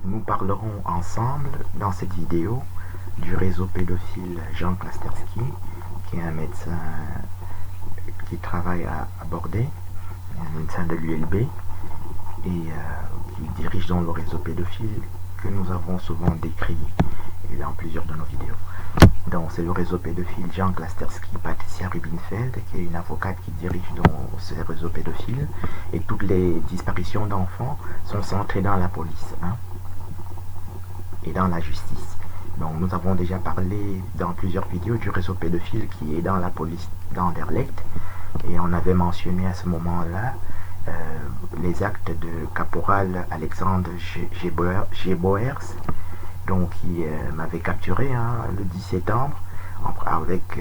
Nous parlerons ensemble dans cette vidéo du réseau pédophile Jean Klasterski, qui est un médecin qui travaille à Bordeaux, un médecin de l'ULB, et qui dirige dans le réseau pédophile que nous avons souvent décrit dans plusieurs de nos vidéos. Donc c'est le réseau pédophile Jean Klasterski, Patricia Rubinfeld, qui est une avocate qui dirige dans ce réseau pédophile, et toutes les disparitions d'enfants sont centrées dans la police et dans la justice. Donc nous avons déjà parlé dans plusieurs vidéos du réseau pédophile qui est dans la police d'Anderlecht, et on avait mentionné à ce moment-là les actes de caporal Alexandre Geboers, donc qui m'avait capturé le 10 septembre avec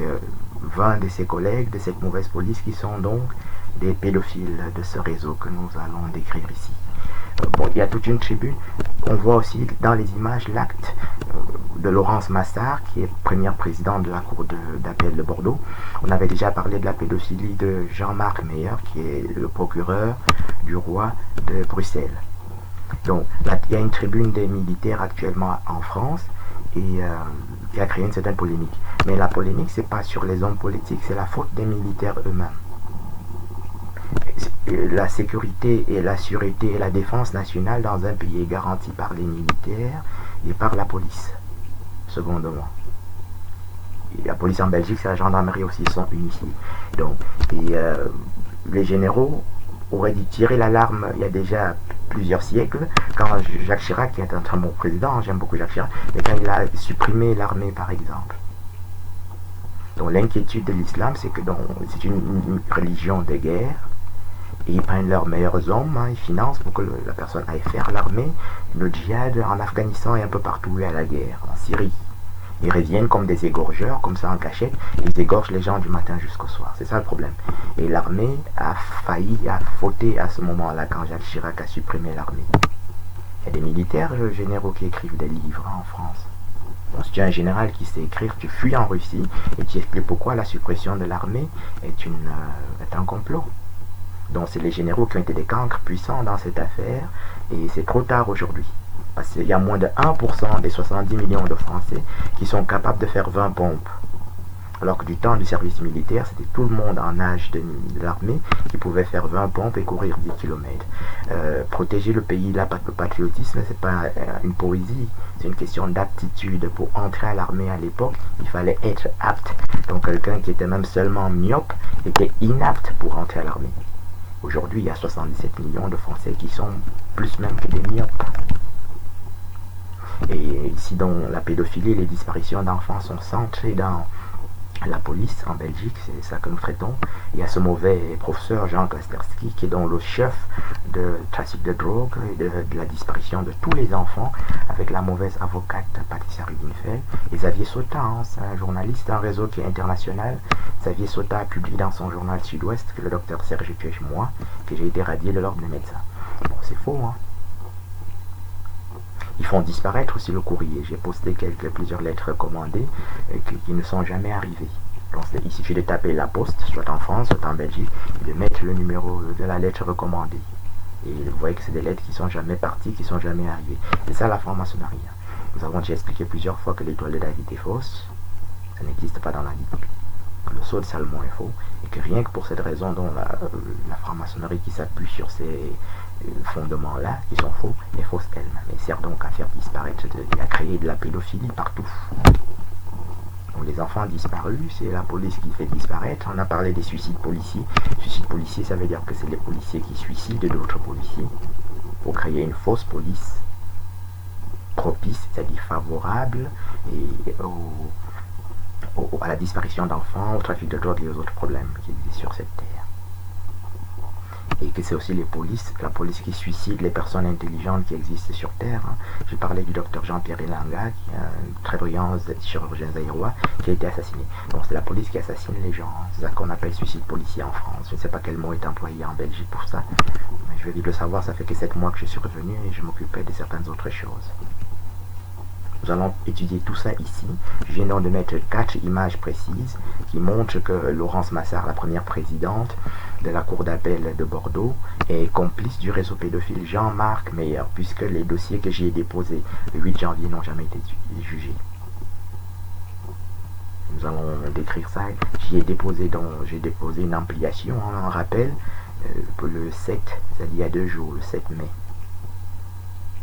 20 de ses collègues de cette mauvaise police qui sont donc des pédophiles de ce réseau que nous allons décrire ici. Bon, il y a toute une tribune. On voit aussi dans les images l'acte de Laurence Massard, qui est première présidente de la cour d'appel de Bordeaux. On avait déjà parlé de la pédophilie de Jean-Marc Meyer, qui est le procureur du roi de Bruxelles. Donc là, il y a une tribune des militaires actuellement en France et qui a créé une certaine polémique. Mais la polémique, c'est pas sur les hommes politiques, c'est la faute des militaires eux-mêmes. La sécurité et la sûreté et la défense nationale dans un pays est garantie par les militaires et par la police, secondement. Et la police en Belgique, c'est la gendarmerie aussi, sont unifiés. Donc, les généraux auraient dû tirer l'alarme il y a déjà plusieurs siècles, quand Jacques Chirac, qui est un très bon président, j'aime beaucoup Jacques Chirac, mais quand il a supprimé l'armée par exemple. Donc l'inquiétude de l'islam, c'est que c'est une religion de guerre, et ils prennent leurs meilleurs hommes, ils financent pour que la personne aille faire l'armée, le djihad en Afghanistan et un peu partout où il y a la guerre, en Syrie. Ils reviennent comme des égorgeurs, comme ça en cachette, ils égorgent les gens du matin jusqu'au soir. C'est ça le problème. Et l'armée a fauté à ce moment-là quand Jacques Chirac a supprimé l'armée. Il y a des militaires généraux qui écrivent des livres en France. Bon, si tu es un général qui sait écrire, tu fuis en Russie et tu expliques pourquoi la suppression de l'armée est un complot. Donc c'est les généraux qui ont été des cancres puissants dans cette affaire, et c'est trop tard aujourd'hui. Parce qu'il y a moins de 1% des 70 millions de Français qui sont capables de faire 20 pompes. Alors que du temps du service militaire, c'était tout le monde en âge de l'armée qui pouvait faire 20 pompes et courir 10 km. Protéger le pays, le patriotisme, c'est pas une poésie, c'est une question d'aptitude. Pour entrer à l'armée à l'époque, il fallait être apte. Donc quelqu'un qui était même seulement myope était inapte pour entrer à l'armée. Aujourd'hui, il y a 77 millions de Français qui sont plus même que des myopes. Et ici, donc, la pédophilie et les disparitions d'enfants sont centrées dans la police en Belgique, c'est ça que nous traitons. Il y a ce mauvais professeur Jean Klasterski qui est donc le chef de trafic de drogue et de la disparition de tous les enfants, avec la mauvaise avocate Patricia Rubinfeld. Et Xavier Sautat, c'est un journaliste, un réseau qui est international. Xavier Sautat a publié dans son journal Sud-Ouest que le docteur Serge Tuèche-Moi, que j'ai été radié de l'ordre des médecins. Bon, c'est faux, Ils font disparaître aussi le courrier. J'ai posté plusieurs lettres recommandées qui ne sont jamais arrivées. Donc il suffit de taper la poste, soit en France, soit en Belgique, et de mettre le numéro de la lettre recommandée. Et vous voyez que c'est des lettres qui ne sont jamais parties, qui ne sont jamais arrivées. C'est ça la franc-maçonnerie. Nous avons déjà expliqué plusieurs fois que l'étoile de David est fausse. Ça n'existe pas dans la Bible. Le sceau de Salomon est faux. Et que rien que pour cette raison, dont la franc-maçonnerie qui s'appuie sur ces fondements-là, qui sont faux, est fausse elle-même. Et sert donc à faire disparaître, à créer de la pédophilie partout. Donc les enfants disparus, c'est la police qui fait disparaître. On a parlé des suicides policiers. Suicides policiers, ça veut dire que c'est les policiers qui suicident d'autres policiers pour créer une fausse police propice, c'est-à-dire favorable à la disparition d'enfants, au trafic de drogue et aux autres problèmes qui existent sur cette terre. Et que c'est aussi la police qui suicide les personnes intelligentes qui existent sur Terre. J'ai parlé du docteur Jean-Pierre Elanga, qui est un très brillant chirurgien zaïrois, qui a été assassiné. Donc c'est la police qui assassine les gens. C'est ça qu'on appelle suicide policier en France. Je ne sais pas quel mot est employé en Belgique pour ça. Mais je vais vite le savoir, ça fait que 7 mois que je suis revenu et je m'occupais de certaines autres choses. Nous allons étudier tout ça ici. Je viens donc de mettre 4 images précises qui montrent que Laurence Massard, la première présidente, de la cour d'appel de Bordeaux est complice du réseau pédophile Jean-Marc Meyer, puisque les dossiers que j'y ai déposés le 8 janvier n'ont jamais été jugés. Nous allons décrire ça. J'ai déposé une ampliation, un rappel, pour le 7, c'est-à-dire il y a 2 jours, le 7 mai.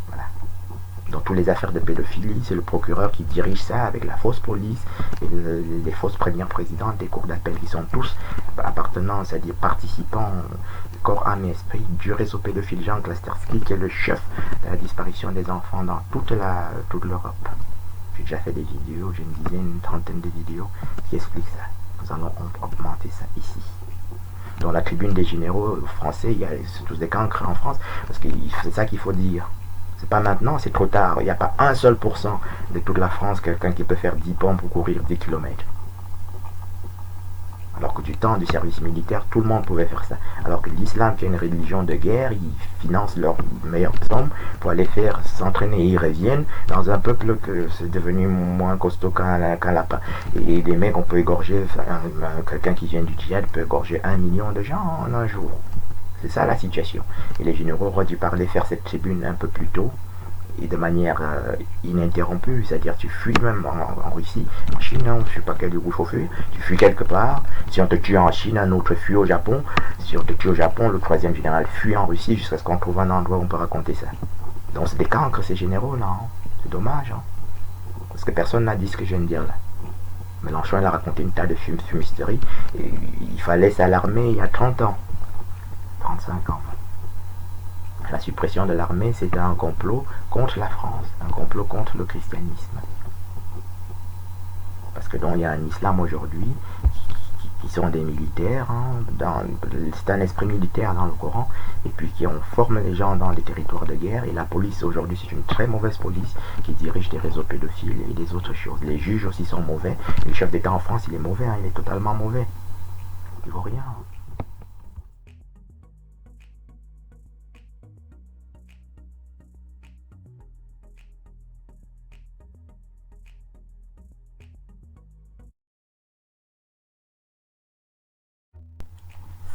Voilà. Dans toutes les affaires de pédophilie, c'est le procureur qui dirige ça avec la fausse police et les fausses premières présidentes des cours d'appel qui sont tous appartenant, c'est-à-dire participants, corps, âme et esprit du réseau pédophile Jean Klasterski, qui est le chef de la disparition des enfants dans toute l'Europe. J'ai déjà fait des vidéos, j'ai une dizaine, une trentaine de vidéos qui expliquent ça. Nous allons augmenter ça ici. Dans la tribune des généraux français, il y a tous des cancres en France, parce que c'est ça qu'il faut dire. C'est pas maintenant, c'est trop tard. Il n'y a pas 1 seul % de toute la France, quelqu'un qui peut faire 10 pompes ou courir 10 km. Alors que du temps du service militaire, tout le monde pouvait faire ça. Alors que l'islam, qui est une religion de guerre, ils financent leurs meilleurs hommes pour aller faire s'entraîner. Ils reviennent dans un peuple que c'est devenu moins costaud qu'un lapin. Et des mecs, on peut égorger, quelqu'un qui vient du djihad peut égorger 1 million de gens en un jour. C'est ça la situation. Et les généraux auraient dû faire cette tribune un peu plus tôt et de manière ininterrompue. C'est-à-dire tu fuis même en Russie, en Chine, je ne sais pas quel où il faut fuir. Tu fuis quelque part. Si on te tue en Chine, un autre fuit au Japon. Si on te tue au Japon, le 3e général fuit en Russie jusqu'à ce qu'on trouve un endroit où on peut raconter ça. Donc c'est des cancres ces généraux-là. Hein. C'est dommage. Hein. Parce que personne n'a dit ce que je viens de dire là. Mélenchon il a raconté une tas de fumisteries. Et il fallait s'alarmer il y a 30 ans. 35 ans. La suppression de l'armée, c'était un complot contre la France, un complot contre le christianisme. Parce que donc il y a un islam aujourd'hui qui sont des militaires, hein, c'est un esprit militaire dans le Coran, et puis qui forme les gens dans les territoires de guerre, et la police aujourd'hui c'est une très mauvaise police qui dirige des réseaux pédophiles et des autres choses. Les juges aussi sont mauvais, et le chef d'État en France il est mauvais, hein, il est totalement mauvais. Il vaut rien.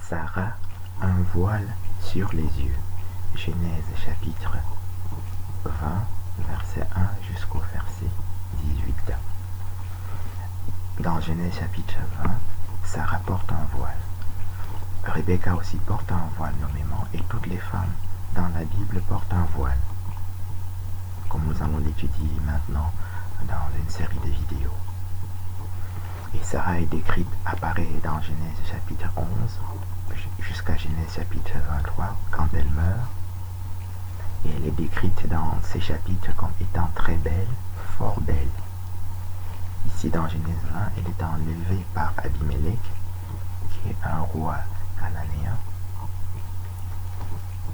Sarah, un voile sur les yeux. Genèse chapitre 20, verset 1 jusqu'au verset 18. Dans Genèse chapitre 20, Sarah porte un voile. Rebecca aussi porte un voile nommément, et toutes les femmes dans la Bible portent un voile, comme nous allons l'étudier maintenant dans une série de vidéos. Et Sarah est décrite, apparaît dans Genèse chapitre 11 jusqu'à Genèse chapitre 23 quand elle meurt. Et elle est décrite dans ces chapitres comme étant très belle, fort belle. Ici dans Genèse 20, elle est enlevée par Abimelech, qui est un roi cananéen.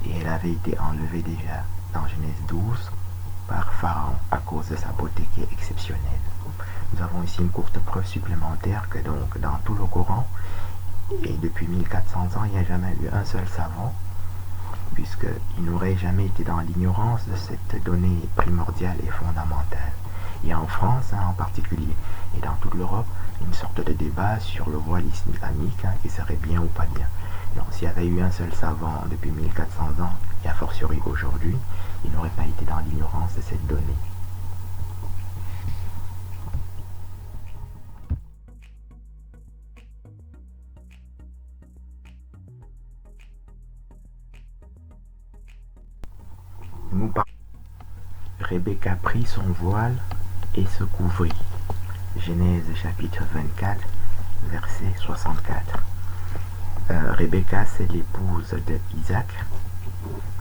Et elle avait été enlevée déjà dans Genèse 12 par Pharaon à cause de sa beauté qui est exceptionnelle. Nous avons ici une courte preuve supplémentaire que donc dans tout le Coran, et depuis 1400 ans, il n'y a jamais eu un seul savant, puisqu'il n'aurait jamais été dans l'ignorance de cette donnée primordiale et fondamentale. Il y a en France en particulier, et dans toute l'Europe, une sorte de débat sur le voile islamique, qui serait bien ou pas bien. Donc s'il y avait eu un seul savant depuis 1400 ans, et a fortiori aujourd'hui, il n'aurait pas été dans l'ignorance de cette donnée. Rebecca prit son voile et se couvrit. Genèse chapitre 24, verset 64. Rebecca, c'est l'épouse d'Isaac.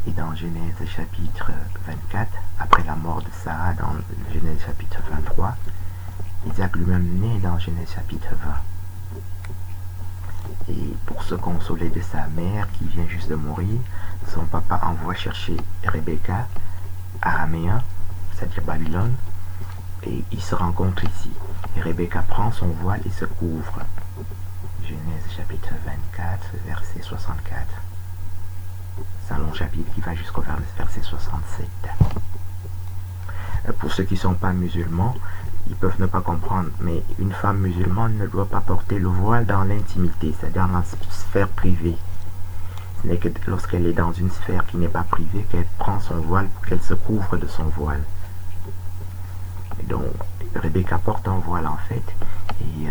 Et dans Genèse chapitre 24, après la mort de Sarah dans Genèse chapitre 23, Isaac lui-même naît dans Genèse chapitre 20. Et pour se consoler de sa mère qui vient juste de mourir, son papa envoie chercher Rebecca, araméen, c'est-à-dire Babylone, et ils se rencontrent ici. Et Rebecca prend son voile et se couvre. Genèse chapitre 24, verset 64. C'est un long chapitre qui va jusqu'au verset 67. Pour ceux qui ne sont pas musulmans, ils peuvent ne pas comprendre, mais une femme musulmane ne doit pas porter le voile dans l'intimité, c'est-à-dire dans la sphère privée. Ce n'est que lorsqu'elle est dans une sphère qui n'est pas privée qu'elle prend son voile, qu'elle se couvre de son voile. Et donc, Rebecca porte un voile en fait, et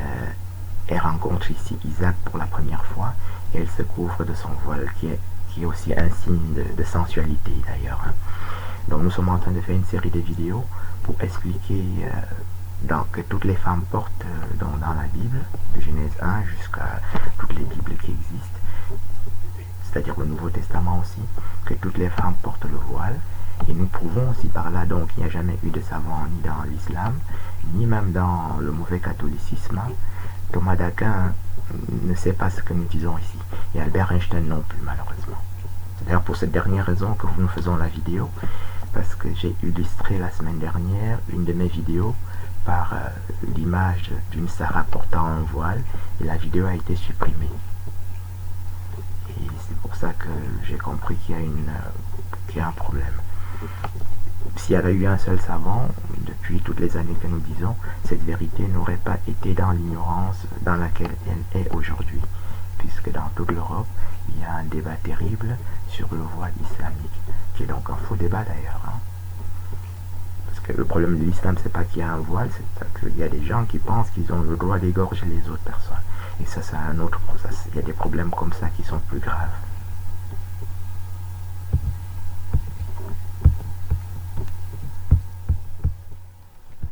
elle rencontre ici Isaac pour la première fois, et elle se couvre de son voile, qui est aussi un signe de sensualité d'ailleurs. Hein. Donc nous sommes en train de faire une série de vidéos pour expliquer que toutes les femmes portent dans la Bible, de Genèse 1 jusqu'à toutes les Bibles qui existent, c'est-à-dire le Nouveau Testament aussi, que toutes les femmes portent le voile. Et nous prouvons aussi par là donc qu'il n'y a jamais eu de savant ni dans l'islam, ni même dans le mauvais catholicisme. Thomas d'Aquin ne sait pas ce que nous disons ici, et Albert Einstein non plus malheureusement. C'est d'ailleurs pour cette dernière raison que nous faisons la vidéo, parce que j'ai illustré la semaine dernière une de mes vidéos par l'image d'une Sarah portant un voile, et la vidéo a été supprimée. Et c'est pour ça que j'ai compris qu'il y a un problème. S'il y avait eu un seul savant, depuis toutes les années que nous disons, cette vérité n'aurait pas été dans l'ignorance dans laquelle elle est aujourd'hui, puisque dans toute l'Europe, il y a un débat terrible sur le voile islamique, qui est donc un faux débat d'ailleurs. Hein. Parce que le problème de l'islam, c'est pas qu'il y a un voile, c'est qu'il y a des gens qui pensent qu'ils ont le droit d'égorger les autres personnes. Et ça, c'est un autre process. Il y a des problèmes comme ça qui sont plus graves.